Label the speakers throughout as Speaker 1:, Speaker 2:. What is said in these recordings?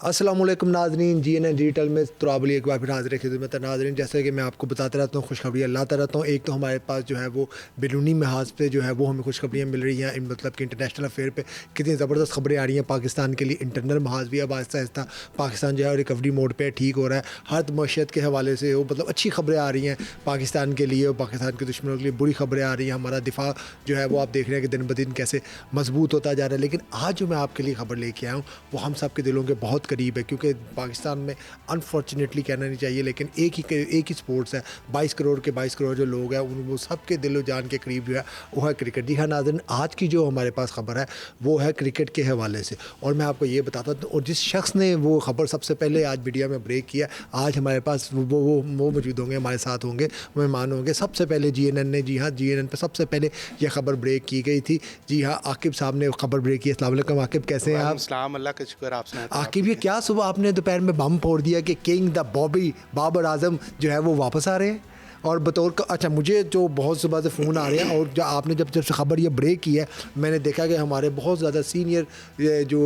Speaker 1: अस्सलाम वालेकुम नाज़रीन, GNN डिजिटल में तुराबली एक बार फिर हाज़िर खिदमत है नाज़रीन। जैसे कि मैं आपको बताता रहता हूँ, खुशखबरियाँ लाता रहता हूँ। एक तो हमारे पास जो है वो बैरूनी महाज पे जो है वो हमें खुशखबरियाँ मिल रही हैं, मतलब कि इंटरनेशनल अफेयर पे कितनी ज़बरदस्त खबरें आ रही हैं पाकिस्तान के लिए। इंटरनल महाज भी अब आहिस्ता आहिस्ता पाकिस्तान जो है रिकवरी मोड पे ठीक हो रहा है। हर मईशत के हवाले से वो मतलब अच्छी खबरें आ रही हैं पाकिस्तान के लिए, और पाकिस्तान के दुश्मनों के लिए बुरी खबरें आ रही हैं। हमारा दिफा जो है वो आप देख रहे हैं कि दिन ब दिन कैसे मजबूत होता जा रहा है। लेकिन आज जो मैं आपके लिए खबर लेके आया हूँ वो हम सब के दिलों के बहुत करीब है, क्योंकि पाकिस्तान में अनफॉर्चुनेटली कहना नहीं चाहिए लेकिन एक ही स्पोर्ट्स है। 22 करोड़ जो लोग हैं उन वो सब के दिलो जान के करीब जो है वो है क्रिकेट। जी हाँ नाज़रीन, आज की जो हमारे पास खबर है वो है क्रिकेट के हवाले से, और मैं आपको ये बताता हूँ। और जिस शख्स ने वो खबर सबसे पहले आज मीडिया में ब्रेक किया, आज हमारे पास वो मौजूद होंगे, हमारे साथ होंगे, मेहमान होंगे। सबसे पहले GNN ने, जी हाँ GNN पे सबसे पहले यह खबर ब्रेक की गई थी। जी हाँ, आकिब साहब ने खबर ब्रेक की। अस्सलाम वालेकुम आकिब, कैसे हैं आप?
Speaker 2: अस्सलाम, अल्लाह का शुक्र। आप सुनाएं।
Speaker 1: आकिब, ये क्या सुबह आपने दोपहर में बम फोड़ दिया कि किंग द बॉबी बाबर आजम जो है वो वापस आ रहे हैं? और अच्छा, मुझे जो बहुत सुबह से फ़ोन आ रहे हैं, और जो आपने जब से खबर ये ब्रेक की है, मैंने देखा कि हमारे बहुत ज़्यादा सीनियर जो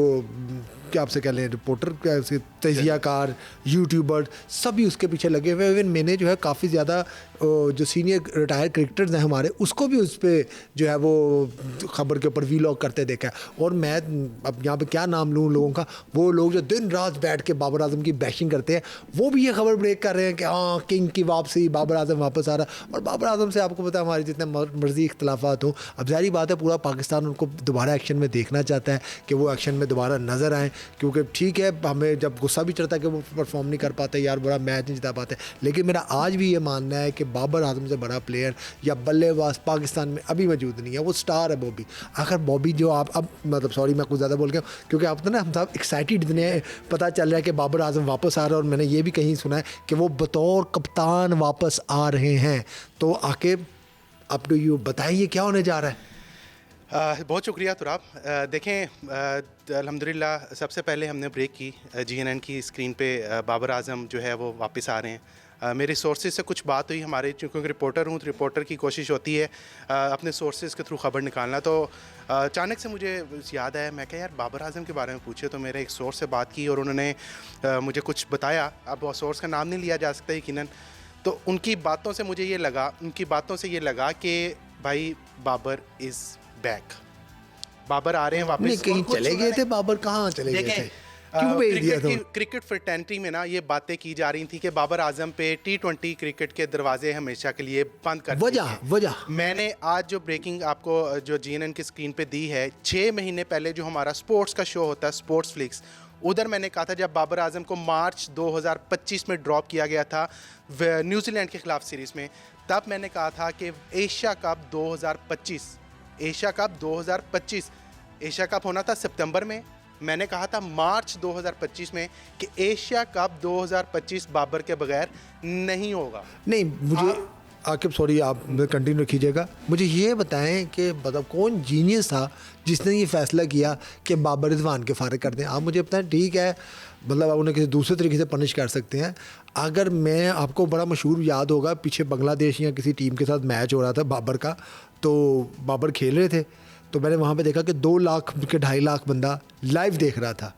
Speaker 1: क्या आपसे कह लें रिपोर्टर, तजियाकार, यूट्यूबर, सभी उसके पीछे लगे हुए हैं। इवन मैंने जो है काफ़ी ज़्यादा जो सीनियर रिटायर्ड क्रिकेटर्स हैं हमारे, उसको भी उस पर जो है वो खबर के ऊपर वीलॉग करते देखा है। और मैं अब यहाँ पे क्या नाम लूँ लोगों का, वो लोग जो दिन रात बैठ के बाबर आजम की बैशिंग करते हैं, वो भी ये खबर ब्रेक कर रहे हैं कि हाँ किंग की वापसी, बाबर आजम वापस आ रहा। और बाबर आजम से आपको पता है हमारे जितने मर्जी इख्तलाफात हों, अब जारी बात है पूरा पाकिस्तान उनको दोबारा एक्शन में देखना चाहता है कि वो एक्शन में दोबारा नज़र आएँ। क्योंकि ठीक है, हमें जब गुस्सा भी चढ़ता है कि वो परफॉर्म नहीं कर पाते, यार बुरा मैच नहीं जिता पाते, लेकिन मेरा आज भी ये मानना है कि बाबर आजम से बड़ा प्लेयर या बल्लेबाज पाकिस्तान में अभी मौजूद नहीं है। वो स्टार है बॉबी। आखिर बॉबी जो आप अब मतलब सॉरी मैं कुछ ज़्यादा बोल गया, क्योंकि आप तो ना हम सब एक्साइटेड इतने हैं, पता चल रहा है कि बाबर आजम वापस आ रहा है। और मैंने ये भी कहीं सुना है कि वो बतौर कप्तान वापस आ रहे हैं। तो आके अप टू यू बताइए क्या होने जा रहा है?
Speaker 2: बहुत शुक्रिया तुराब। देखें, अल्हम्दुलिल्लाह सबसे पहले हमने ब्रेक की GNN की स्क्रीन पे बाबर आजम जो है वो वापस आ रहे हैं। मेरे सोर्सेज से कुछ बात हुई हमारे, चूँकि रिपोर्टर हूँ तो रिपोर्टर की कोशिश होती है अपने सोर्सेज के थ्रू ख़बर निकालना। तो अचानक से मुझे याद आया, मैं क्या यार बाबर आजम के बारे में पूछे। तो मेरे एक सोर्स से बात की और उन्होंने मुझे कुछ बताया। अब सोर्स का नाम नहीं लिया जा सकता यकीनन। तो उनकी बातों से मुझे ये लगा कि भाई बाबर इज़ बैक, बाबर आ रहे हैं वापस।
Speaker 1: नहीं, कहीं चले गए थे बाबर? कहाँ चले गए थे? क्यों भेज दिया था?
Speaker 2: क्रिकेट फ्रेटर्निटी में ना ये बातें की जा रही थी कि बाबर आजम पे T20 क्रिकेट के दरवाजे हमेशा के लिए बंद कर दिए हैं।
Speaker 1: वजह
Speaker 2: मैंने आज जो ब्रेकिंग आपको जो GNN की स्क्रीन पे दी है, 6 महीने पहले जो हमारा स्पोर्ट्स का शो होता है स्पोर्ट्स फ्लिक्स, उधर मैंने कहा था जब बाबर आजम को मार्च 2025 में ड्रॉप किया गया था न्यूजीलैंड के खिलाफ सीरीज़ में, तब मैंने कहा था कि एशिया कप 2025 एशिया कप होना था सितंबर में। मैंने कहा था मार्च 2025 में कि एशिया कप 2025 बाबर के बगैर नहीं होगा।
Speaker 1: नहीं, मुझे आकिब सॉरी आप कंटिन्यू कीजिएगा। मुझे ये बताएं कि मतलब कौन जीनियस था जिसने ये फैसला किया कि बाबर रिजवान के फारिग कर दें? आप मुझे बताएं। ठीक है, मतलब आप उन्हें किसी दूसरे तरीके से पनिश कर सकते हैं। अगर मैं आपको बड़ा मशहूर याद होगा, पीछे बांग्लादेश या किसी टीम के साथ मैच हो रहा था बाबर का, तो बाबर खेल रहे थे, तो मैंने वहाँ पे देखा कि 2 लाख के 2.5 लाख बंदा लाइव देख रहा था।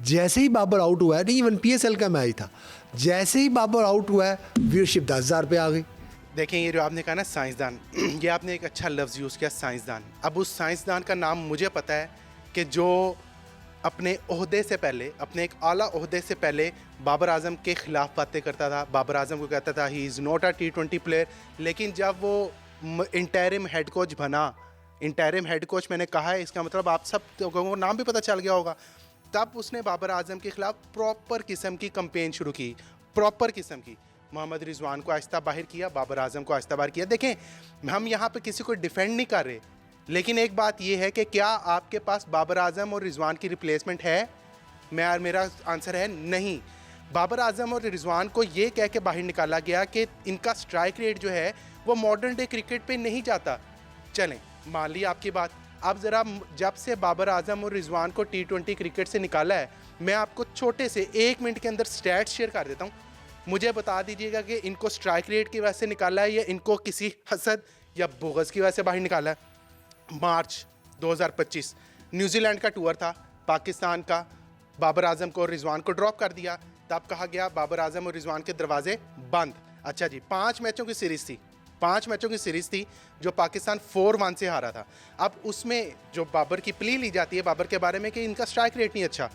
Speaker 1: जैसे ही बाबर आउट हुआ है, नहीं इवन PSL का मैच था, जैसे ही बाबर आउट हुआ है व्यूअरशिप 10,000 पे आ गई।
Speaker 2: देखें, ये जो आपने कहा ना साइंसदान, ये आपने एक अच्छा लफ्ज़ यूज़ किया साइंसदान। अब उस साइंसदान का नाम मुझे पता है कि जो अपने ओहदे से पहले, अपने एक आला ओहदे से पहले बाबर आजम के ख़िलाफ़ बातें करता था, बाबर आजम को कहता था he is not a T20 player. लेकिन जब वो इंटरिम हेड कोच बना, इंटरिम हेड कोच मैंने कहा है, इसका मतलब आप सब लोगों को नाम भी पता चल गया होगा, तब उसने बाबर आजम के ख़िलाफ़ प्रॉपर किस्म की कंपेन शुरू की, प्रॉपर किस्म की। मोहम्मद रिजवान को आहिस्ता बाहर किया, बाबर आजम को आहिस्ता बाहर किया। देखें, हम यहाँ पे किसी को डिफेंड नहीं कर रहे, लेकिन एक बात यह है कि क्या आपके पास बाबर आजम और रिजवान की रिप्लेसमेंट है? मेरा आंसर है नहीं। बाबर आजम और रिजवान को ये कह के बाहर निकाला गया कि इनका स्ट्राइक रेट जो है वो मॉडर्न डे क्रिकेट पे नहीं जाता। चलें, मान ली आपकी बात। अब ज़रा जब से बाबर आजम और रिजवान को T20 क्रिकेट से निकाला है, मैं आपको छोटे से 1 मिनट के अंदर स्टैट्स शेयर कर देता हूँ। मुझे बता दीजिएगा कि इनको स्ट्राइक रेट की वजह से निकाला है या इनको किसी हसद या बुग़्ज़ की वजह से बाहर निकाला है। मार्च 2025 न्यूजीलैंड का टूर था, पाकिस्तान का बाबर आजम को और रिजवान को ड्रॉप कर दिया, तब कहा गया बाबर आजम और रिजवान के दरवाजे बंद। अच्छा जी, 5 मैचों की सीरीज़ थी, 5 मैचों की सीरीज़ थी जो पाकिस्तान 4-1 से हारा था। अब उसमें जो बाबर की प्ली ली जाती है बाबर के बारे में कि इनका स्ट्राइक रेट नहीं अच्छा।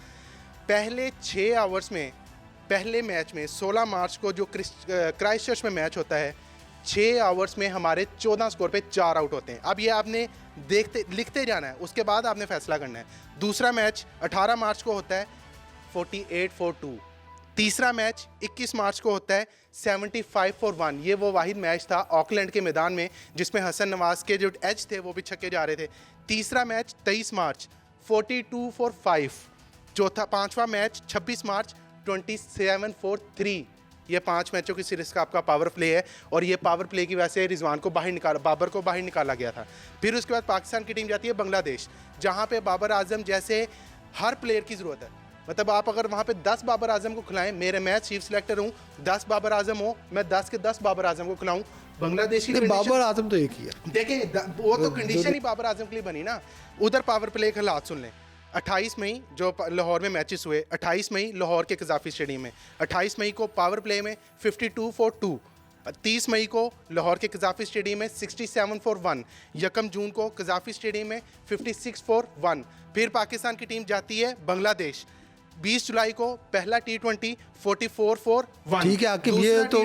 Speaker 2: पहले 6 आवर्स में पहले मैच में 16 मार्च को जो क्राइस्टचर्च में मैच होता है, 6 आवर्स में हमारे 14 स्कोर पे 4 आउट होते हैं। अब ये आपने लिखते जाना है, उसके बाद आपने फैसला करना है। दूसरा मैच 18 मार्च को होता है 48-4-2। तीसरा मैच 21 मार्च को होता है 75-1। ये वो वाहिद मैच था ऑकलैंड के मैदान में जिसमें हसन नवाज के जो एज थे वो भी छक्के जा रहे थे। तीसरा मैच 23 मार्च 42-5। पांचवा मैच 26 मार्च 27-3। ये 5 मैचों की सीरीज़ का आपका पावर प्ले है और ये पावर प्ले की वजह से रिजवान को बाबर को बाहर निकाला गया था। फिर उसके बाद पाकिस्तान की टीम जाती है बांग्लादेश, जहाँ पे बाबर आजम जैसे हर प्लेयर की ज़रूरत है। मतलब आप अगर वहाँ पे 10 बाबर आजम को खिलाएं, मैं चीफ सिलेक्टर हूँ, 10 बाबर आजम हो, मैं 10 के 10 बाबर आजम को खिलाऊं। बांग्लादेश की
Speaker 1: बाबर आजम तो एक ही है।
Speaker 2: देखें वो तो कंडीशन ही बाबर आजम के लिए बनी ना। उधर पावर प्ले के हालात सुन लें। 28 मई जो लाहौर में मैचेस हुए, 28 मई लाहौर के कजाफी स्टेडियम में, 28 मई को पावर प्ले में 52-2। 30 मई को लाहौर के कजाफी स्टेडियम में 67-1। यकम जून को कजाफी स्टेडियम में 56-1। फिर पाकिस्तान की टीम जाती है बांग्लादेश। 20 जुलाई को पहला T20 44-1।
Speaker 1: ठीक है आकिब, ये तो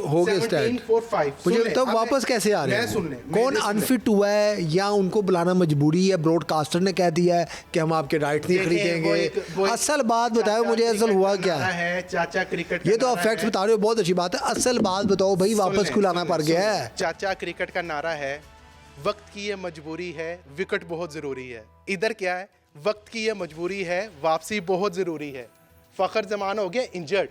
Speaker 1: हो गया स्टार्ट। मुझे तब वापस कैसे आ रहे हैं? कौन अनफिट हुआ है या उनको बुलाना मजबूरी है? ब्रॉडकास्टर ने कह दिया है कि हम आपके राइट नहीं खरीदेंगे। असल बात बताओ मुझे, असल हुआ क्या
Speaker 2: है? चाचा क्रिकेट,
Speaker 1: ये तो आप फैक्ट्स बता रहे हो, बहुत अच्छी बात है। असल बात बताओ भाई, वापस क्यों लाना पड़ गया है?
Speaker 2: चाचा क्रिकेट का नारा है वक्त की ये मजबूरी है, विकेट बहुत ज़रूरी है। इधर क्या है? वक्त की ये मजबूरी है, वापसी बहुत ज़रूरी है। फ़खर जमान हो गया इंजर्ड,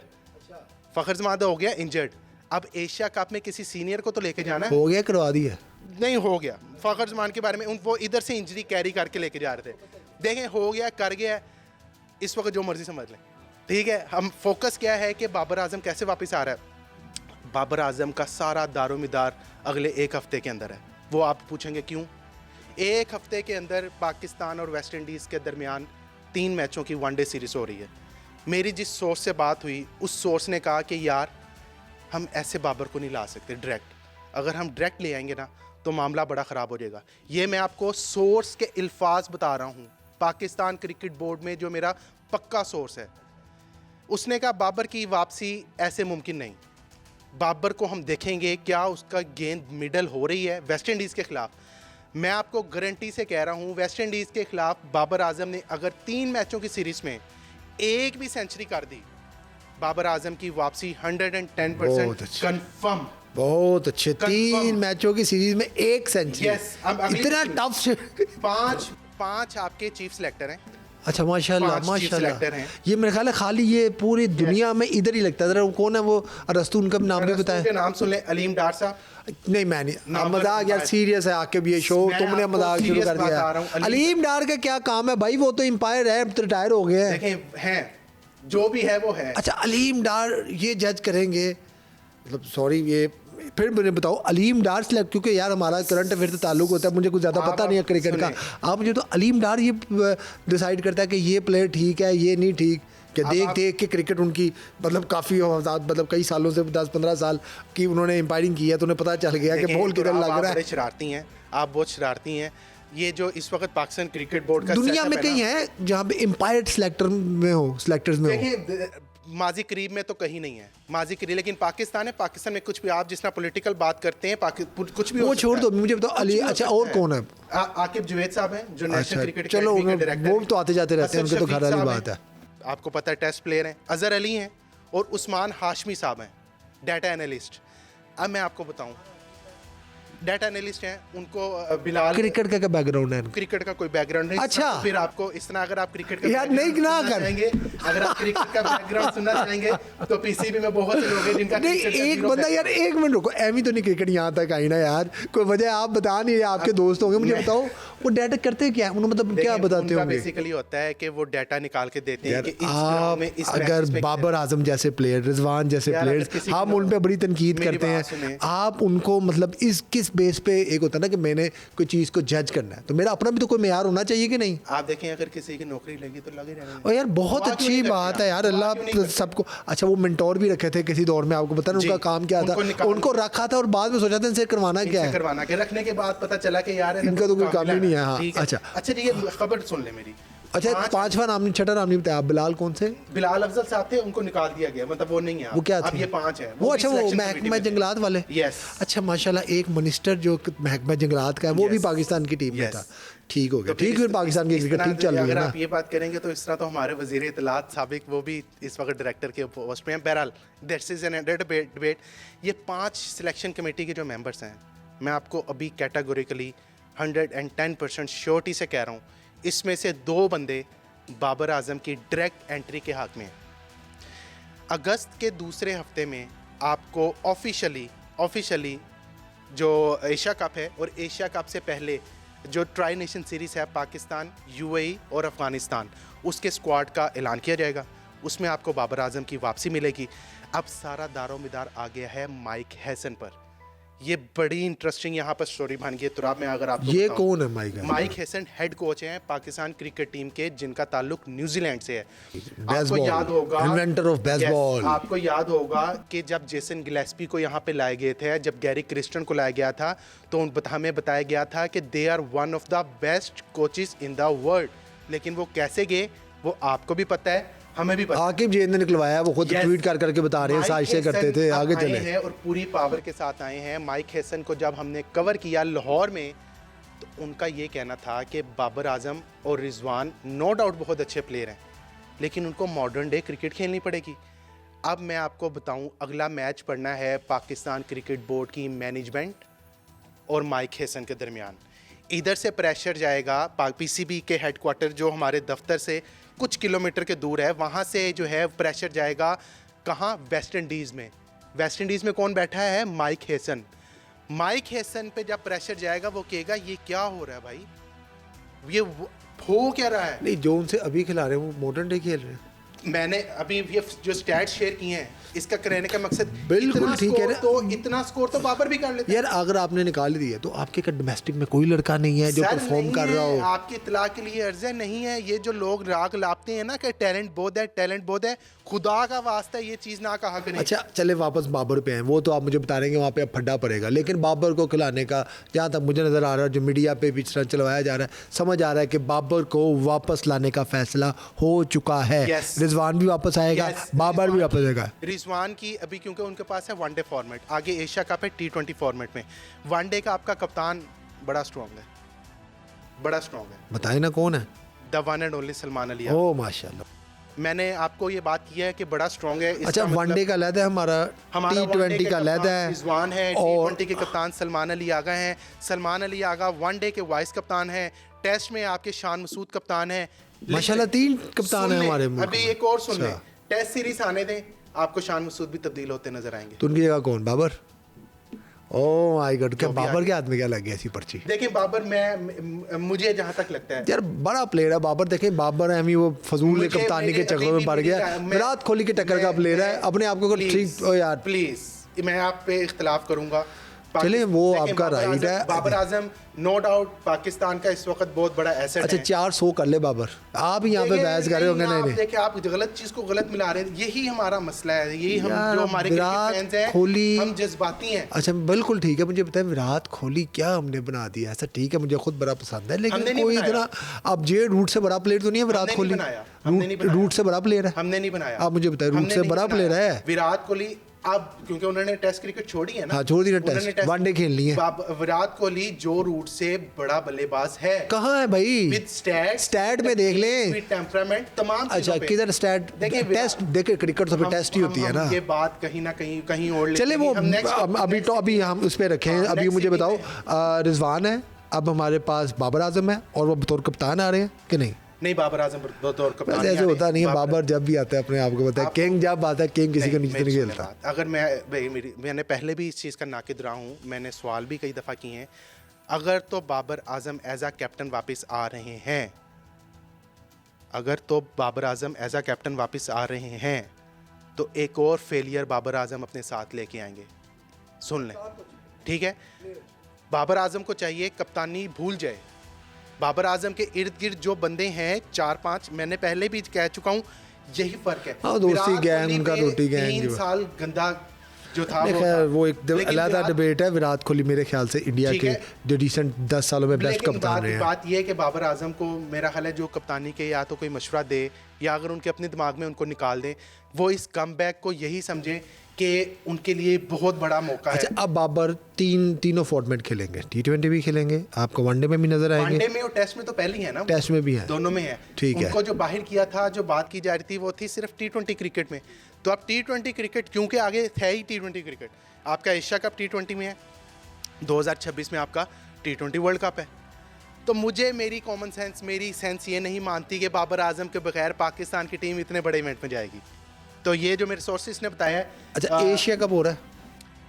Speaker 2: फ़खर जमान हो गया इंजर्ड। अब एशिया कप में किसी सीनियर को तो लेके जाना है।
Speaker 1: हो गया, करवा दिया
Speaker 2: नहीं हो गया। फ़खर जमान के बारे में वो इधर से इंजरी कैरी करके लेके जा रहे थे। देखें हो गया, कर गया, इस वक्त जो मर्जी समझ लें, ठीक है। हम फोकस क्या है कि बाबर आजम कैसे वापस आ रहा है। बाबर आजम का सारा दारोमदार अगले 1 हफ्ते के अंदर है। वो आप पूछेंगे क्यों? 1 हफ्ते के अंदर पाकिस्तान और वेस्ट इंडीज़ के दरमियान 3 मैचों की वनडे सीरीज़ हो रही है। मेरी जिस सोर्स से बात हुई, उस सोर्स ने कहा कि यार हम ऐसे बाबर को नहीं ला सकते डायरेक्ट। अगर हम डायरेक्ट ले आएंगे ना तो मामला बड़ा ख़राब हो जाएगा। ये मैं आपको सोर्स के अल्फाज बता रहा हूँ। पाकिस्तान क्रिकेट बोर्ड में जो मेरा पक्का सोर्स है, उसने कहा बाबर की वापसी ऐसे मुमकिन नहीं। बाबर को हम देखेंगे क्या उसका गेंद मिडल हो रही है वेस्ट इंडीज़ के ख़िलाफ़। मैं आपको गारंटी से कह रहा हूँ, वेस्ट इंडीज़ के ख़िलाफ़ बाबर आजम ने अगर 3 मैचों की सीरीज़ में एक भी सेंचुरी कर दी, बाबर आजम की वापसी 110% कंफर्म।
Speaker 1: बहुत अच्छे 3 मैचों की सीरीज में 1 सेंचुरी। इतना टफ।
Speaker 2: 5 आपके चीफ सिलेक्टर हैं।
Speaker 1: अच्छा माशाल्लाह माशाल्लाह। ये मेरे ख्याल है खाली ये पूरी दुनिया में इधर ही लगता है। कौन है वो रस्तू, उनका नाम भी बताया?
Speaker 2: उनके नाम सुन ले, अलीम डार साहब।
Speaker 1: नहीं मैं नहीं, मजाक यार, सीरियस है आके भी ये शो, तुमने मजाक शुरू कर दिया। अलीम डार का क्या काम है भाई? वो तो एम्पायर है, रिटायर हो गए
Speaker 2: हैं, जो भी है वो है।
Speaker 1: अच्छा अलीम डार ये जज करेंगे, मतलब सॉरी ये फिर मुझे बताओ अलीम डार सेलेक्ट, क्योंकि यार हमारा करंट अफेयर से ताल्लुक होता है, मुझे कुछ ज़्यादा पता नहीं है क्रिकेट का। आप मुझे तो अलीम डार ये डिसाइड करता है कि ये प्लेयर ठीक है ये नहीं ठीक, कि देख के क्रिकेट उनकी मतलब काफ़ी मतलब कई सालों से 10-15 साल की उन्होंने एम्पायरिंग की है, तो उन्हें पता चल गया कि बॉल किधर लग रहा है।
Speaker 2: शरारती हैं आप, बहुत शरारती हैं। ये जो इस वक्त पाकिस्तान क्रिकेट बोर्ड का
Speaker 1: दुनिया में कहीं है जहाँ पे एम्पायर सिलेक्टर्स में हो।
Speaker 2: माजी करीब में तो कहीं नहीं है, माजी करीब, लेकिन पाकिस्तान है। पाकिस्तान में कुछ भी आप जिस तरह पॉलिटिकल बात करते हैं, कुछ भी
Speaker 1: वो छोड़ दो, मुझे बताओ अली। अच्छा और कौन है?
Speaker 2: आकिब जुवैद साहब हैं जो नेशनल क्रिकेट,
Speaker 1: चलो वो तो आते जाते रहते हैं, उनके तो घर वाली बात है।
Speaker 2: आपको पता है टेस्ट प्लेयर हैं, अजहर अली हैं, और उस्मान हाशमी साहब हैं डाटा एनालिस्ट। अब मैं आपको बताऊं, डाटा एनालिस्ट हैं, उनको बिलाल।
Speaker 1: क्रिकेट का क्या बैकग्राउंड है?
Speaker 2: क्रिकेट का कोई बैकग्राउंड नहीं।
Speaker 1: अच्छा
Speaker 2: फिर आपको इस तरह अगर आप क्रिकेट का
Speaker 1: यार नहीं ना
Speaker 2: चाहेंगे, अगर आप क्रिकेट का बैकग्राउंड सुनना चाहेंगे तो पीसीबी में बहुत से लोग हैं जिनका
Speaker 1: नहीं। एक बंदा यार 1 मिनट रुको, एमी तो नहीं क्रिकेट यहाँ तक आई ना यार, कोई वजह आप बता नहीं रहे, आपके दोस्त होंगे, मुझे बताओ वो डाटा करते क्या, उन्होंने मतलब क्या बताते होंगे?
Speaker 2: बेसिकली होता है कि वो डाटा निकाल के देते हैं कि
Speaker 1: इस अगर बाबर आजम जैसे प्लेयर, रिजवान जैसे प्लेयर्स, हम उन पे बड़ी तनकीद करते हैं, आप उनको मतलब इस किस किस बेस पे एक होता है ना कि मैंने कोई चीज़ को जज करना है, तो मेरा अपना भी तो कोई मेयार होना चाहिए कि नहीं?
Speaker 2: आप देखें अगर किसी की नौकरी लगी तो लगे रहने
Speaker 1: और यार बहुत
Speaker 2: दुआ क्यों
Speaker 1: अच्छी
Speaker 2: नहीं करते
Speaker 1: बात है यार,
Speaker 2: दुआ
Speaker 1: अल्लाह
Speaker 2: क्यों नहीं करते?
Speaker 1: सबको। अच्छा वो मेंटोर भी रखे थे किसी दौर में, आपको पता ना
Speaker 2: जी,
Speaker 1: उनका काम क्या था?
Speaker 2: उनको निकाल
Speaker 1: उनको रखा था और बाद में सोचा था इनसे करवाना क्या
Speaker 2: इनसे
Speaker 1: है।
Speaker 2: करवाना के रखने के बाद पता चला कि यार
Speaker 1: इनका तो कोई काम ही नहीं है। हाँ,
Speaker 2: ठीक
Speaker 1: अच्छा।
Speaker 2: अच्छा ठीक है, खबर सुन ले मेरी।
Speaker 1: अच्छा
Speaker 2: पांच-
Speaker 1: 5वां नाम नहीं, 6ठा नाम नहीं बताया। बिलाल कौन से?
Speaker 2: बिलाल अफजल साहब थे, उनको निकाल दिया गया, मतलब वो नहीं है
Speaker 1: वो क्या
Speaker 2: अब
Speaker 1: थे?
Speaker 2: ये 5 है।
Speaker 1: वो
Speaker 2: भी
Speaker 1: अच्छा वो
Speaker 2: selection
Speaker 1: महकमा
Speaker 2: committee में थे।
Speaker 1: जंगलात वाले।
Speaker 2: Yes.
Speaker 1: अच्छा माशाल्लाह, एक मिनिस्टर जो महकमा जंगलात का है वो भी
Speaker 2: Yes.
Speaker 1: पाकिस्तान की टीम में
Speaker 2: Yes.
Speaker 1: था। ठीक हो गया,
Speaker 2: तो फिर
Speaker 1: ठीक, फिर
Speaker 2: इस-
Speaker 1: पाकिस्तान की
Speaker 2: इस
Speaker 1: क्रिकेट
Speaker 2: तरह
Speaker 1: ठीक चल रही है
Speaker 2: अगर
Speaker 1: ना।
Speaker 2: आप ये बात करेंगे तो इस तरह तो हमारे वजीर इत्तलात साबिक वो भी इस वक्त डायरेक्टर के पोस्ट पे हैं। बहरहाल दैट्स इज एन डिबेट। ये 5 सिलेक्शन कमेटी के जो मेंबर्स हैं, मैं आपको अभी कैटेगोरिकली 110% श्योरिटी से कह रहा हूँ, इसमें से 2 बंदे बाबर आजम की डायरेक्ट एंट्री के हक में हैं। अगस्त के दूसरे हफ्ते में आपको ऑफिशियली जो एशिया कप है और एशिया कप से पहले जो ट्राई नेशन सीरीज़ है पाकिस्तान, यूएई और अफ़गानिस्तान, उसके स्क्वाड का ऐलान किया जाएगा। उसमें आपको बाबर आजम की वापसी मिलेगी। अब सारा दारोमदार आ गया है माइक हैसन पर। ये बड़ी इंटरेस्टिंग यहाँ पर स्टोरी बन गई है। तुराब में अगर आपको
Speaker 1: ये
Speaker 2: बताऊं,
Speaker 1: कौन है माइक
Speaker 2: हैसन हेड कोच हैं पाकिस्तान क्रिकेट टीम के, जिनका ताल्लुक न्यूजीलैंड से है। आपको
Speaker 1: बेसबॉल,
Speaker 2: याद होगा,
Speaker 1: इन्वेंटर ऑफ बेसबॉल।
Speaker 2: आपको याद होगा कि जब जेसन गिलेस्पी को यहाँ पे लाए गए थे, जब गैरी क्रिस्टन को लाया गया था, तो हमें बताया गया था कि they are one of the best coaches in the world. लेकिन वो कैसे गए वो आपको भी पता है, हमें भी पता है।
Speaker 1: आकिब जैन ने निकलवाया, वो खुद
Speaker 2: Yes.
Speaker 1: ट्वीट कर करके बता रहे हैं,
Speaker 2: माइक
Speaker 1: साजिशें करते
Speaker 2: हैसन
Speaker 1: थे।
Speaker 2: अब
Speaker 1: आगे
Speaker 2: आए
Speaker 1: चले।
Speaker 2: हैं और पूरी पावर के साथ आए हैं। माइक हैसन को जब हमने कवर किया लाहौर में, तो उनका ये कहना था कि बाबर आजम और रिजवान नो डाउट बहुत अच्छे प्लेयर हैं, लेकिन उनको मॉडर्न डे क्रिकेट खेलनी पड़ेगी। अब मैं आपको बताऊं, अगला मैच पड़ना है पाकिस्तान क्रिकेट बोर्ड की मैनेजमेंट और माइक हैसन के दरमियान। इधर से प्रेशर जाएगा पीसीबी के हेडक्वार्टर जो हमारे दफ्तर से कुछ किलोमीटर के दूर है, वहाँ से जो है प्रेशर जाएगा कहाँ? वेस्ट इंडीज़ में। वेस्ट इंडीज़ में कौन बैठा है? Mic Hesson. माइक हैसन पे जब प्रेशर जाएगा वो कहेगा ये क्या हो रहा है भाई, ये हो क्या रहा है।
Speaker 1: नहीं, जो उनसे अभी खिला रहे हैं वो मॉडर्न डे खेल रहे हैं।
Speaker 2: मैंने अभी ये जो स्टैट्स शेयर किए हैं, इसका कहने का मकसद
Speaker 1: बिल्कुल
Speaker 2: इतना
Speaker 1: ठीक है
Speaker 2: स्कोर
Speaker 1: ना।
Speaker 2: तो इतना स्कोर तो बाबर भी कर लेता है।
Speaker 1: यार अगर आपने निकाल दिया तो आपके का डोमेस्टिक में कोई लड़का नहीं है जो
Speaker 2: सर,
Speaker 1: परफॉर्म
Speaker 2: नहीं
Speaker 1: कर
Speaker 2: है,
Speaker 1: रहा हो।
Speaker 2: आपकी इतला के लिए अर्ज है, नहीं है। ये जो लोग राग लापते हैं ना कि टैलेंट बहुत है, खुदा का वास्ता ये चीज़ ना कहा करें।
Speaker 1: अच्छा चले वापस बाबर पे हैं, वो तो आप मुझे बता रहे हैं कि वहाँ पे अब फड्डा पड़ेगा, लेकिन बाबर को खिलाने का जहाँ तक मुझे नज़र आ रहा है, जो मीडिया पे पिछड़ा चलवाया जा रहा है, समझ आ रहा है कि बाबर को वापस लाने का फैसला हो चुका है।
Speaker 2: Yes.
Speaker 1: रिजवान भी वापस आएगा,
Speaker 2: Yes,
Speaker 1: बाबर भी वापस आएगा।
Speaker 2: रिजवान की अभी क्योंकि उनके पास है वनडे फॉर्मेट, आगे एशिया कप है T20 फॉर्मेट में। वनडे का आपका कप्तान बड़ा स्ट्रॉन्ग है।
Speaker 1: बताए ना कौन है?
Speaker 2: The one and only Salman Ali.
Speaker 1: ओ माशाल्लाह।
Speaker 2: मैंने आपको ये बात की है कि बड़ा स्ट्रॉन्ग है।
Speaker 1: अच्छा वनडे का अलग है, हमारा T20 का अलग है।
Speaker 2: रिजवान है,
Speaker 1: और
Speaker 2: T20 के कप्तान सलमान अली आगा हैं। सलमान अली आगा वनडे के वाइस कप्तान हैं। टेस्ट में आपके शान मसूद कप्तान हैं।
Speaker 1: माशाल्लाह 3 कप्तान
Speaker 2: सुन
Speaker 1: है
Speaker 2: लें,
Speaker 1: हमारे मुल्क
Speaker 2: अभी
Speaker 1: में।
Speaker 2: एक और सुन लें,
Speaker 1: अच्छा।
Speaker 2: टेस्ट सीरीज आने दें, आपको शान मसूद भी तब्दील होते नजर आएंगे।
Speaker 1: तो उनकी जगह कौन? बाबर। ओ माय गॉड, क्या
Speaker 2: जो भी
Speaker 1: बाबर
Speaker 2: आगे।
Speaker 1: के हाथ में क्या लग गया ऐसी पर्ची?
Speaker 2: देखिए बाबर, मुझे जहां तक लगता है
Speaker 1: यार बड़ा प्लेयर है बाबर। देखें बाबर है, वो फजूल
Speaker 2: मुझे
Speaker 1: कप्तानी के
Speaker 2: मेरे
Speaker 1: चक्करों
Speaker 2: अभी
Speaker 1: में पड़
Speaker 2: भी
Speaker 1: गया।
Speaker 2: मैं-
Speaker 1: विराट कोहली के टक्कर का प्लेयर है, अपने आप को ठीक। ओ यार
Speaker 2: प्लीज मैं आप पे इख्तलाफ करूंगा।
Speaker 1: चलिए, वो
Speaker 2: देखें,
Speaker 1: आपका राइट है।
Speaker 2: बाबर आजम नो डाउट पाकिस्तान का इस वक्त बहुत बड़ा एसेट
Speaker 1: अच्छा
Speaker 2: है।
Speaker 1: 400 कर ले बाबर। आप यहाँ पे
Speaker 2: देखिए,
Speaker 1: बहस कर रहे होंगे।
Speaker 2: आप
Speaker 1: नहीं
Speaker 2: देखिए, आप गलत चीज को गलत मिला रहे हैं। यही हमारा मसला है। यही हम
Speaker 1: यार,
Speaker 2: जो हमारे
Speaker 1: विराट
Speaker 2: फैंस हैं,
Speaker 1: कोहली-
Speaker 2: हम जज्बाती हैं।
Speaker 1: अच्छा बिल्कुल ठीक है, मुझे बताएं विराट कोहली क्या हमने बना दिया ऐसा? ठीक है, मुझे खुद बड़ा पसंद है,
Speaker 2: हमने
Speaker 1: लेकिन
Speaker 2: नहीं
Speaker 1: कोई
Speaker 2: बनाया।
Speaker 1: इतना अब जे रूट से बड़ा प्लेयर तो नहीं है विराट
Speaker 2: हमने
Speaker 1: कोहली।
Speaker 2: नहीं बनाया, हमने नहीं बनाया।
Speaker 1: रूट से बड़ा प्लेयर है।
Speaker 2: हमने नहीं बनाया।
Speaker 1: आप मुझे बताएं, रूट
Speaker 2: हमने
Speaker 1: से
Speaker 2: नहीं
Speaker 1: बड़ा
Speaker 2: बनाया।
Speaker 1: प्लेयर है।
Speaker 2: विराट कोहली अब क्योंकि उन्होंने टेस्ट क्रिकेट छोड़ी है ना।
Speaker 1: हाँ, छोड़ दी ना
Speaker 2: उन्होंने
Speaker 1: टेस्ट, वनडे खेलनी है।
Speaker 2: विराट कोहली जो रूट से बड़ा बल्लेबाज है,
Speaker 1: कहाँ है भाई?
Speaker 2: विद
Speaker 1: स्टैट में देख ले।
Speaker 2: विद टेम्परामेंट, तमाम
Speaker 1: अच्छा
Speaker 2: चीजों पे।
Speaker 1: किधर स्टैट?
Speaker 2: देखिए,
Speaker 1: टेस्ट देखे, क्रिकेट तो फिर टेस्ट ही होती है ना।
Speaker 2: ये बात कहीं ना कहीं और
Speaker 1: चले वो अभी तो अभी हम उस पर रखें। अभी मुझे बताओ, रिजवान है, अब हमारे पास बाबर आजम है, और वो बतौर कप्तान आ रहे हैं कि नहीं?
Speaker 2: नहीं, बाबर आजम बतौर कप्तान
Speaker 1: ऐसे होता नहीं है। बाबर जब भी आता है अपने आप को बताया, किंग जब आता है, किंग किसी का नीचे नहीं खेलता।
Speaker 2: अगर मैंने पहले भी इस चीज़ का नाकिद रहा हूँ, मैंने सवाल भी कई दफ़ा किए हैं। अगर तो बाबर आजम एज आ कैप्टन वापस आ रहे हैं, तो एक और फेलियर बाबर आजम अपने साथ लेके आएंगे। सुन लें, ठीक है? बाबर आजम को चाहिए कप्तानी भूल जाए। बाबर आजम के इर्द गिर्द जो बंदे हैं 4-5, मैंने पहले भी कह चुका हूँ, यही फर्क है।
Speaker 1: हाँ, दोस्ती
Speaker 2: विराट
Speaker 1: गैंग,
Speaker 2: कोहली
Speaker 1: उनका
Speaker 2: पे
Speaker 1: रोटी गैंग
Speaker 2: 3
Speaker 1: जो है।
Speaker 2: साल गंदा जो था
Speaker 1: नहीं,
Speaker 2: वो
Speaker 1: खैर
Speaker 2: था।
Speaker 1: वो एक
Speaker 2: लेकिन
Speaker 1: अलग
Speaker 2: विराट-
Speaker 1: डिबेट है। विराट कोहली मेरे ख्याल से इंडिया
Speaker 2: ठीक
Speaker 1: के
Speaker 2: है।
Speaker 1: जो रिसेंट 10 सालों में बेस्ट
Speaker 2: लेकिन
Speaker 1: कप्तान रहे हैं।
Speaker 2: बात ये है कि बाबर आजम को मेरा ख्याल है जो कप्तानी के या तो कोई मशवरा दे या अगर उनके अपने दिमाग में उनको निकाल दें, वो इस कमबैक को यही समझें कि उनके लिए बहुत बड़ा मौका है।
Speaker 1: अच्छा, अब बाबर तीनों फॉर्मेट खेलेंगे, T20 भी खेलेंगे, आपको वनडे में भी नजर आएंगे,
Speaker 2: वनडे में और टेस्ट में तो पहले ही है ना,
Speaker 1: टेस्ट में भी है,
Speaker 2: दोनों में है।
Speaker 1: ठीक है।
Speaker 2: उनको जो बाहर किया था, जो बात की जा रही थी, वो थी सिर्फ T20 क्रिकेट में। तो अब T20 क्रिकेट क्योंकि आगे है ही T20 क्रिकेट, आपका एशिया कप T20 में है, 2026 में आपका T20 वर्ल्ड कप है। तो मुझे मेरी कॉमन सेंस, मेरी सेंस ये नहीं मानती कि बाबर आजम के बगैर पाकिस्तान की टीम इतने बड़े इवेंट में जाएगी। तो ये जो मेरे सोर्सेस ने बताया है।
Speaker 1: अच्छा, एशिया कब हो रहा है?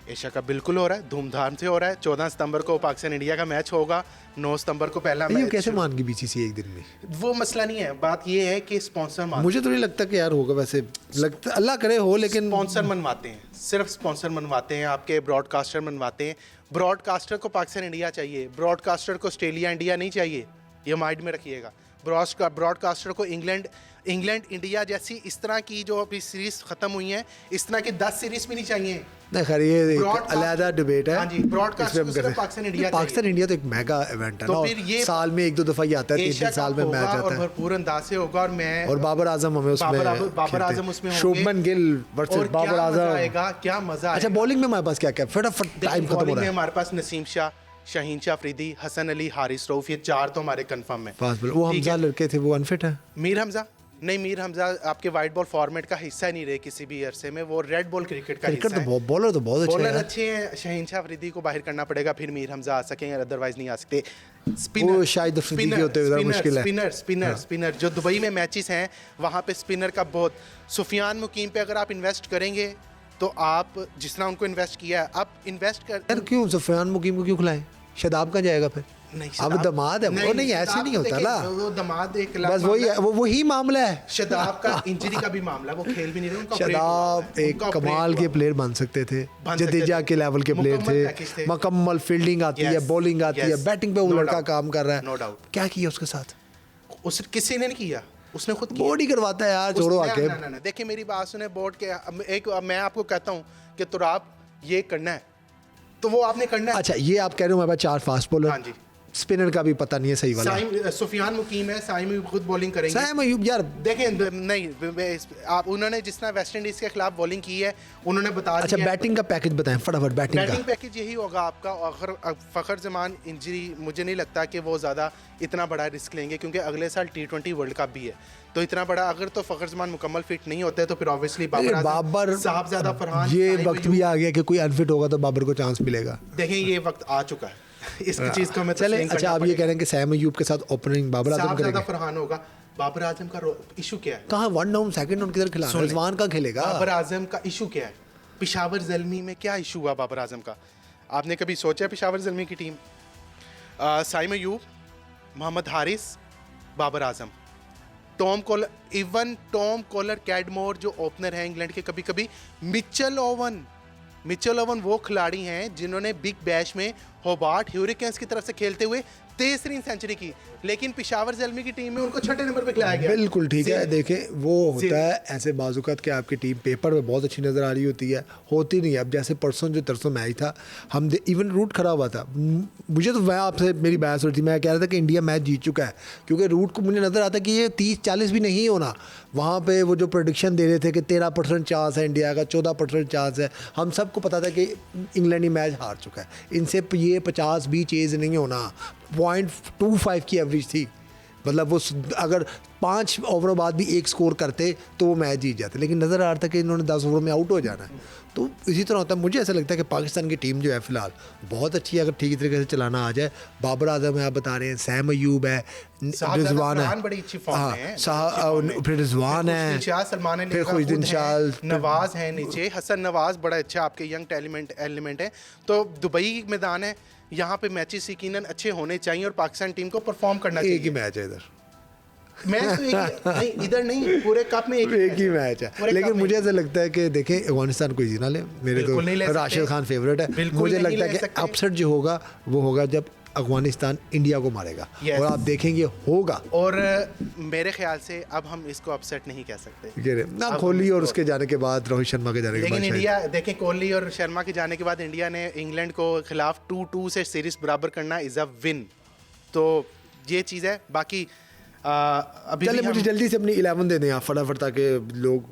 Speaker 2: एशिया कप बिल्कुल हो रहा है, धूमधाम से हो रहा है। 14 सितंबर को पाकिस्तान इंडिया का मैच होगा, 9 सितंबर को पहला
Speaker 1: ये
Speaker 2: मैच।
Speaker 1: कैसे मान गई बीसीसीआई एक दिन में?
Speaker 2: वो मसला नहीं है, बात ये है कि स्पॉन्सर
Speaker 1: मुझे तो नहीं लगता कि यार होगा, वैसे लगता अल्लाह करे हो, लेकिन
Speaker 2: स्पॉन्सर मनवाते हैं, सिर्फ स्पॉन्सर मनवाते हैं, आपके ब्रॉडकास्टर मनवाते हैं। ब्रॉडकास्टर को पाकिस्तान इंडिया चाहिए, ब्रॉडकास्टर को ऑस्ट्रेलिया इंडिया नहीं चाहिए, ये माइंड में रखिएगा। ब्रॉडकास्टर को इंग्लैंड इंडिया जैसी इस तरह की जो अभी सीरीज खत्म हुई हैं, इस तरह की 10 सीरीज भी नहीं चाहिए।
Speaker 1: नहीं, खैर ये एक
Speaker 2: Broadcast-
Speaker 1: अलग डिबेट है।
Speaker 2: हाँ जी, broadcast
Speaker 1: इसमें हम
Speaker 2: को सिर्फ
Speaker 1: करें।
Speaker 2: पाकिस्तान इंडिया
Speaker 1: पाकिस्तान इंडिया तो एक मेगा इवेंट है
Speaker 2: तो
Speaker 1: ना,
Speaker 2: फिर ये
Speaker 1: साल में 1-2 दफा ही आता है, 3 साल में मैच
Speaker 2: होगा
Speaker 1: आता
Speaker 2: और
Speaker 1: है।
Speaker 2: भरपूर अंदाज से होगा। और
Speaker 1: बाबर आजम हमें उसमें
Speaker 2: बाबर आजम उसमें होंगे।
Speaker 1: शुभमन गिल वर्सेस
Speaker 2: और
Speaker 1: बाबर
Speaker 2: क्या मजा
Speaker 1: आजम।
Speaker 2: आएगा, क्या मजा
Speaker 1: अच्छा,
Speaker 2: आएगा।
Speaker 1: बॉलिंग में हमारे पास क्या क्या फटाफट टाइम खत्म हो
Speaker 2: बॉलिंग
Speaker 1: रहा
Speaker 2: में
Speaker 1: है।
Speaker 2: हमारे पास नसीम शाह, शाहीन शाह अफरीदी, हसन अली, हारिस रऊफ, ये 4 तो हमारे कंफर्म है।
Speaker 1: पास वो
Speaker 2: ठीक
Speaker 1: हमजा
Speaker 2: है।
Speaker 1: लड़के थे, वो अनफिट है।
Speaker 2: मीर हमजा नहीं, मीर हमजा आपके वाइट बॉल फॉर्मेट का हिस्सा नहीं रहे किसी भी अरसे में, वो रेड बॉल क्रिकेट का
Speaker 1: क्रिकेट
Speaker 2: हिस्सा है।
Speaker 1: तो बॉलर तो बहुत अच्छे
Speaker 2: बॉलर
Speaker 1: हैं।
Speaker 2: अच्छे हैं, शाहीन शाह अफरीदी को बाहर करना पड़ेगा, फिर मीर हमजा आ सकेंगे, अदरवाइज नहीं आ सकते।
Speaker 1: वो शाहिद अफरीदी के होते हुए मुश्किल है।
Speaker 2: स्पिनर जो दुबई में मैचेस हैं, वहाँ पे स्पिनर का बहुत। सुफियान मुकीम पे अगर आप इन्वेस्ट करेंगे तो आप जिस तरह उनको इन्वेस्ट किया है, आप इन्वेस्ट कर
Speaker 1: यार क्यों सुफियान मुकीम को क्यों खिलाएं? शादाब का जाएगा फिर?
Speaker 2: नहीं,
Speaker 1: अब दामाद है वो, नहीं ऐसे
Speaker 2: शदाब
Speaker 1: नहीं
Speaker 2: तो
Speaker 1: होता
Speaker 2: देखिए,
Speaker 1: ना,
Speaker 2: वो दामाद एक
Speaker 1: बस वही है, वो वही मामला है।
Speaker 2: शदाब का इंजरी का भी मामला, वो खेल भी नहीं रहे, उनका operate हुआ
Speaker 1: शदाब
Speaker 2: है,
Speaker 1: एक
Speaker 2: उनका
Speaker 1: कमाल
Speaker 2: operate
Speaker 1: के
Speaker 2: हुआ।
Speaker 1: प्लेयर बन सकते थे,
Speaker 2: बन सकते
Speaker 1: जडेजा
Speaker 2: थे।
Speaker 1: के लेवल के प्लेयर
Speaker 2: मुकम्मल पैकेज
Speaker 1: थे,
Speaker 2: थे।
Speaker 1: मुकम्मल फील्डिंग आती है,
Speaker 2: Yes,
Speaker 1: बॉलिंग आती है,
Speaker 2: yes,
Speaker 1: बैटिंग पे वो
Speaker 2: no
Speaker 1: लड़का
Speaker 2: doubt,
Speaker 1: काम कर रहा है।
Speaker 2: no doubt।
Speaker 1: क्या किया उसके साथ?
Speaker 2: उस किसी ने नहीं किया, उसने खुद किया।
Speaker 1: बॉडी करवाता है यार, छोड़ो आके।
Speaker 2: ना देखिए मेरी बात सुने, बोर्ड के एक मैं आपको कहता हूँ कि तुराब ये करना है तो वो आपने करना है।
Speaker 1: अच्छा, ये आप कह रहे हो हमारे पास 4 फास्ट बॉलर,
Speaker 2: हाँ जी।
Speaker 1: स्पिनर का भी पता नहीं है सही वाला।
Speaker 2: सुफियान मुकीम है, साइम भी खुद बॉलिंग करेंगे।
Speaker 1: साइम अयूब यार,
Speaker 2: देखें नहीं, आप उन्होंने जिस तरह वेस्ट इंडीज के खिलाफ बॉलिंग की है, उन्होंने बता
Speaker 1: अच्छा
Speaker 2: दिया है।
Speaker 1: बैटिंग का पैकेज बताएं फटाफट, बैटिंग
Speaker 2: बैटिंग
Speaker 1: का।
Speaker 2: पैकेज यही होगा आपका। अगर फ़खर जमान इंजरी, मुझे नहीं लगता कि वो ज़्यादा इतना बड़ा रिस्क लेंगे, क्योंकि अगले साल T20 वर्ल्ड कप भी है, तो इतना बड़ा अगर तो फ़खर जमान मुकम्मल फिट नहीं होते तो फिर ऑब्वियसली
Speaker 1: बाबर
Speaker 2: साहबजादा फरहान,
Speaker 1: ये
Speaker 2: साइम
Speaker 1: वक्त
Speaker 2: अयूब।
Speaker 1: भी आ गया कि कोई अनफिट होगा तो बाबर को चांस मिलेगा।
Speaker 2: देखें ये वक्त आ चुका है, इसकी चीज़ को मैं
Speaker 1: चले,
Speaker 2: तस्लीम
Speaker 1: अच्छा
Speaker 2: करना
Speaker 1: आप ये कह रहे हैं कि सैम अयूब के साथ ओपनिंग बाबर आजम
Speaker 2: साहबजादा
Speaker 1: करेंगे?
Speaker 2: फरहान होगा। बाबर आजम का इशू क्या है?
Speaker 1: कहाँ 1 डाउन 2nd डाउन किधर खिला?
Speaker 2: सुनिए,
Speaker 1: रिजवान का खेलेगा।
Speaker 2: बाबर आजम का इशू क्या है? पेशावर ज़ल्मी में क्या इशू हुआ बाबर आजम का? आपने कभी सोचा पेशावर ज़ल्मी की team? Saim Ayub, Mohammad Haris, Babar Azam, Tom collar, Cadmore जो ओपनर है इंग्लैंड के, कभी कभी मिचेल ओवन वो खिलाड़ी हैं जिन्होंने बिग बैश में होबार्ट ह्यूरिकेन्स की तरफ से खेलते हुए 23वीं सेंचुरी की, लेकिन पेशावर ज़ल्मी की टीम में उनको 6ठे नंबर पे खिलाया गया।
Speaker 1: बिल्कुल ठीक है। देखें वो होता है ऐसे बाजुकात कि आपकी टीम पेपर में बहुत अच्छी नज़र आ रही होती है, होती नहीं है। अब जैसे परसों मैच था, हम इवन रूट खराब हुआ था, मुझे तो मैं आपसे मेरी बहस हो रही थी, मैं कह रहा था कि इंडिया मैच जीत चुका है, क्योंकि रूट को मुझे नज़र आता कि ये 30-40 भी नहीं होना। वहाँ पे वो जो प्रोडिक्शन दे रहे थे कि 13% चांस है इंडिया का, 14% चांस है, हम सबको पता था कि इंग्लैंड ही मैच हार चुका है, इनसे ये 50-20 चेज़ नहीं होना। 0.25 की एवरेज थी, मतलब वो अगर 5 ओवरों बाद भी 1 स्कोर करते तो वो मैच जीत जाते, लेकिन नज़र आ रहा था कि इन्होंने 10 ओवर में आउट हो जाना है। तो इसी तरह होता है। मुझे ऐसा लगता है कि पाकिस्तान की टीम जो है फ़िलहाल बहुत अच्छी है, अगर ठीक तरीके से चलाना आ जाए। बाबर आजम है, आप बता रहे हैं, सैम अयूब है, रिजवान है,
Speaker 2: बड़ी अच्छी फॉर्म में है,
Speaker 1: फिर रिजवान है, फिर खुशदिन शाह,
Speaker 2: नवाज है नीचे, हसन नवाज बड़ा अच्छा आपके यंग एलिमेंट है। तो दुबई मैदान है, यहाँ पे मैचेस यकीनन अच्छे होने चाहिए और पाकिस्तान टीम को परफॉर्म करना चाहिए।
Speaker 1: एक ही मैच है इधर
Speaker 2: मैच तो एक नहीं, इधर नहीं, पूरे कप में
Speaker 1: एक ही मैच है।
Speaker 2: पूरे
Speaker 1: लेकिन
Speaker 2: कप में
Speaker 1: मुझे ऐसा लगता है कि देखें अफगानिस्तान कोई जीत ना ले, मेरे
Speaker 2: बिल्कुल नहीं ले
Speaker 1: तो
Speaker 2: सकते।
Speaker 1: राशिद खान फेवरेट है।
Speaker 2: बिल्कुल
Speaker 1: मुझे
Speaker 2: नहीं
Speaker 1: लगता
Speaker 2: ले
Speaker 1: है कि
Speaker 2: सकते।
Speaker 1: अपसेट जो होगा वो होगा जब अफगानिस्तान इंडिया को मारेगा।
Speaker 2: Yes.
Speaker 1: और आप देखेंगे होगा।
Speaker 2: और मेरे ख्याल से अब हम इसको अपसेट नहीं कह सकते।
Speaker 1: ये रे, ना
Speaker 2: अब
Speaker 1: कोहली
Speaker 2: हम
Speaker 1: और
Speaker 2: इसको-
Speaker 1: उसके जाने के बाद, रोहित शर्मा के जाने के
Speaker 2: लेकिन
Speaker 1: बाद शायद।
Speaker 2: इंडिया देखें, कोहली और शर्मा के जाने के बाद इंडिया ने इंग्लैंड को खिलाफ 2-2 से सीरीज बराबर करना इज़ अ विन। तो ये चीज़ है। बाकी अभी
Speaker 1: चले
Speaker 2: भी
Speaker 1: मुझे
Speaker 2: हम
Speaker 1: जल्दी से अपनी 11 दे दें आप फटाफट, ताकि लोग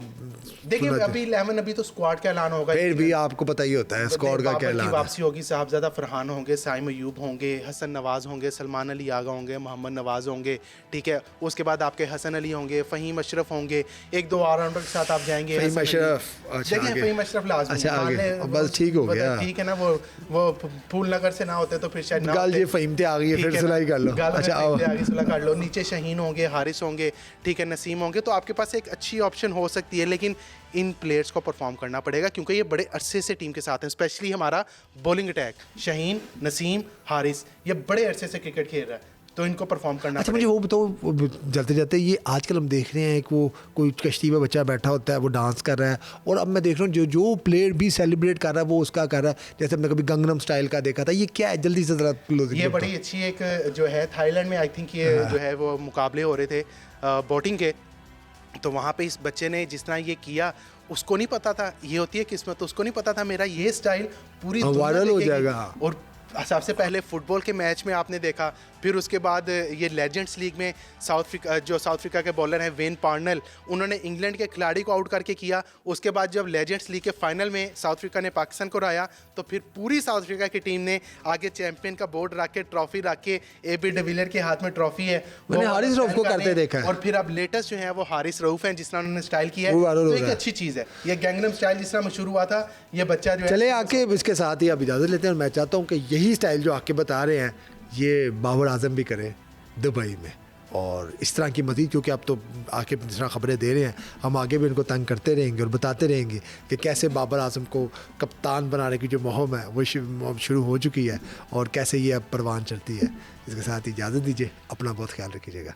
Speaker 2: देखिए
Speaker 1: सुना
Speaker 2: अभी 11 अभी तो स्क्वाड का ऐलान होगा।
Speaker 1: फिर भी आपको पता ही होता है स्क्वाड का क्या
Speaker 2: बाबर की
Speaker 1: ऐलान है।
Speaker 2: वापसी होगी, साहबजादा फरहान होंगे, साइम अयूब होंगे, हसन नवाज होंगे, सलमान अली आगा होंगे, मोहम्मद नवाज होंगे, ठीक है। उसके बाद आपके हसन अली होंगे, फ़हीम अशरफ होंगे, एक दो ऑलराउंडर के साथ आप जाएंगे।
Speaker 1: फ़हीम
Speaker 2: हसन अली।
Speaker 1: अशरफ, अच्छा,
Speaker 2: देखिए
Speaker 1: आगे।
Speaker 2: फ़हीम अशरफ लाजमी।
Speaker 1: अच्छा,
Speaker 2: मान
Speaker 1: आगे।
Speaker 2: लें
Speaker 1: बस ठीक हो गया।
Speaker 2: ठीक है ना, वो फूल नगर से ना होते तो फिर शायद ना
Speaker 1: गाल
Speaker 2: होते।
Speaker 1: ये फ़हीम ते आ गई है,
Speaker 2: ठीक
Speaker 1: फिर
Speaker 2: है
Speaker 1: सुलाई
Speaker 2: ना?
Speaker 1: कर लो।
Speaker 2: गाल में
Speaker 1: अच्छा,
Speaker 2: फ़हीम ते
Speaker 1: आओ।
Speaker 2: आगे सुलह कर लो। नीचे शाहीन होंगे, हारिस होंगे, ठीक है, नसीम होंगे। तो आपके पास एक अच्छी ऑप्शन हो सकती है, लेकिन इन प्लेयर्स को परफॉर्म करना पड़ेगा क्योंकि ये बड़े अरसे से टीम के साथ हैं। स्पेशली हमारा बॉलिंग अटैक, शाहीन, नसीम, हारिस, ये बड़े अरसे से क्रिकेट खेल रहा है, तो इनको परफॉर्म करना
Speaker 1: अच्छा मुझे
Speaker 2: पड़ेगा।
Speaker 1: वो बताओ, जाते जाते ये आजकल हम देख रहे हैं कि वो कोई कश्ती में बच्चा बैठा होता है, वो डांस कर रहा है, और अब मैं देख रहा हूँ जो जो प्लेयर भी सेलिब्रेट कर रहा है वो उसका कर रहा है। जैसे हमने कभी गंगनम स्टाइल का देखा था। ये क्या है, जल्दी से ज़रा क्लोजिंग
Speaker 2: ये बड़ी अच्छी एक जो है थाईलैंड में आई थिंक ये जो है वो मुकाबले हो रहे थे बोटिंग के, तो वहाँ पे इस बच्चे ने जिस तरह ये किया, उसको नहीं पता था ये होती है किस्मत, उसको नहीं पता था मेरा ये स्टाइल पूरी दुनिया
Speaker 1: वायरल हो
Speaker 2: देखेगी।
Speaker 1: जाएगा।
Speaker 2: और सबसे पहले फुटबॉल के मैच में आपने देखा, फिर उसके बाद ये लेजेंड्स लीग में साउथ अफ्रीका के बॉलर हैं वेन पार्नल, उन्होंने इंग्लैंड के खिलाड़ी को आउट करके किया। उसके बाद जब लेजेंड्स लीग के फाइनल में साउथ अफ्रीका ने पाकिस्तान को हराया, तो फिर पूरी साउथ अफ्रीका की टीम ने आगे चैंपियन का बोर्ड रख के, ट्रॉफी रख के, AB डिविलियर के हाथ में ट्रॉफी है,
Speaker 1: मैंने
Speaker 2: वो
Speaker 1: हारिस रऊफ को
Speaker 2: स्टाइल कर
Speaker 1: करते
Speaker 2: रहे हैं।
Speaker 1: देखा है।
Speaker 2: और फिर अब लेटेस्ट जो है वो हारिस रऊफ हैं, जिस तरह उन्होंने स्टाइल किया है,
Speaker 1: वो वायरल हो
Speaker 2: तो एक
Speaker 1: रहा है।
Speaker 2: अच्छी चीज़ है। ये गैंगनम स्टाइल जिस तरह मशहूर हुआ था, ये बच्चा जो है
Speaker 1: चले आके इसके साथ ही आप इजाज़त लेते हैं। और मैं चाहता हूँ कि यही स्टाइल जो आके बता रहे हैं ये बाबर आजम भी करें दुबई में, और इस तरह की मज़ीद, क्योंकि आप तो आके जिस तरह खबरें दे रहे हैं, हम आगे भी इनको तंग करते रहेंगे और बताते रहेंगे कि कैसे बाबर आजम को कप्तान बनाने की जो मुहिम है वो शुरू हो चुकी है और कैसे ये अब परवान चढ़ती है। इसके साथ इजाज़त दीजिए, अपना बहुत ख्याल रखिएगा।